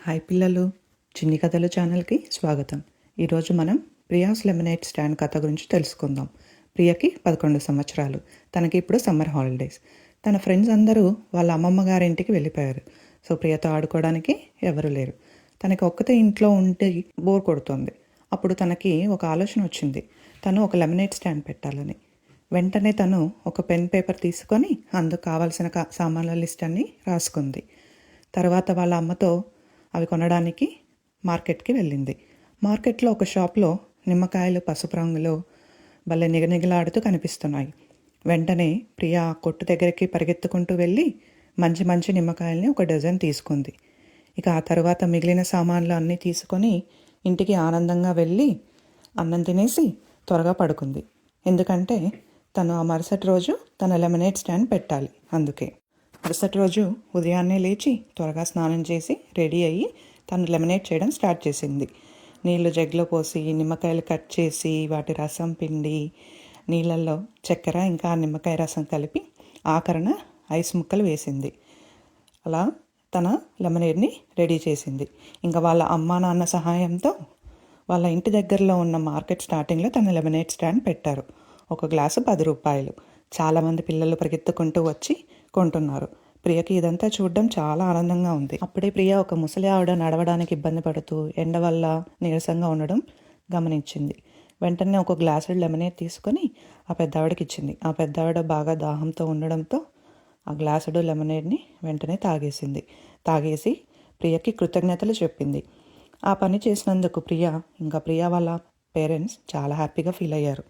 Hi పిల్లలు, చిన్ని కథలు ఛానల్కి స్వాగతం. ఈరోజు మనం ప్రియాస్ లెమనేడ్ స్టాండ్ కథ గురించి తెలుసుకుందాం. ప్రియకి 11 సంవత్సరాలు. తనకి ఇప్పుడు సమ్మర్ హాలిడేస్. తన ఫ్రెండ్స్ అందరూ వాళ్ళ అమ్మమ్మ గారింటికి వెళ్ళిపోయారు. సో ప్రియతో ఆడుకోవడానికి ఎవరు లేరు. తనకి ఒక్కతే ఇంట్లో ఉంటే బోర్ కొడుతుంది. అప్పుడు తనకి ఒక ఆలోచన వచ్చింది. తను ఒక లెమనేడ్ స్టాండ్ పెట్టాలని. వెంటనే తను ఒక పెన్ పేపర్ తీసుకొని అందుకు కావాల్సిన సామాన్ల లిస్ట్ అన్ని రాసుకుంది. తర్వాత వాళ్ళ అమ్మతో అవి కొనడానికి మార్కెట్కి వెళ్ళింది. మార్కెట్లో ఒక షాప్లో నిమ్మకాయలు పసుపు రంగులో భలే నిగనిగలాడుతూ కనిపిస్తున్నాయి. వెంటనే ప్రియ ఆ కొట్టు దగ్గరికి పరిగెత్తుకుంటూ వెళ్ళి మంచి మంచి నిమ్మకాయల్ని ఒక డజన్ తీసుకుంది. ఇక ఆ తర్వాత మిగిలిన సామాన్లు అన్నీ తీసుకొని ఇంటికి ఆనందంగా వెళ్ళి అన్నం తినేసి త్వరగా పడుకుంది. ఎందుకంటే తను ఆ మరుసటి రోజు తన లెమనేడ్ స్టాండ్ పెట్టాలి. అందుకే మరుసటి రోజు ఉదయాన్నే లేచి త్వరగా స్నానం చేసి రెడీ అయ్యి తను లెమనేడ్ చేయడం స్టార్ట్ చేసింది. నీళ్లు జగ్లో పోసి నిమ్మకాయలు కట్ చేసి వాటి రసం పిండి నీళ్ళల్లో చక్కెర ఇంకా నిమ్మకాయ రసం కలిపి ఆఖరణ ఐస్ ముక్కలు వేసింది. అలా తన లెమనేడ్ని రెడీ చేసింది. ఇంకా వాళ్ళ అమ్మా నాన్న సహాయంతో వాళ్ళ ఇంటి దగ్గరలో ఉన్న మార్కెట్ స్టార్టింగ్లో తన లెమనేడ్ స్టాండ్ పెట్టారు. ఒక గ్లాసు 10 రూపాయలు. చాలామంది పిల్లలు పరిగెత్తుకుంటూ వచ్చి కొంటున్నారు. ప్రియకి ఇదంతా చూడడం చాలా ఆనందంగా ఉంది. అప్పుడే ప్రియ ఒక ముసలి ఆవిడ నడవడానికి ఇబ్బంది పడుతూ ఎండ వల్ల నీరసంగా ఉండడం గమనించింది. వెంటనే ఒక గ్లాసు లెమనేడ్ తీసుకొని ఆ పెద్దావిడకి ఇచ్చింది. ఆ పెద్దావిడ బాగా దాహంతో ఉండడంతో ఆ గ్లాసుడు లెమనేడ్ని వెంటనే తాగేసి ప్రియకి కృతజ్ఞతలు చెప్పింది. ఆ పని చేసినందుకు ప్రియ వాళ్ళ పేరెంట్స్ చాలా హ్యాపీగా ఫీల్ అయ్యారు.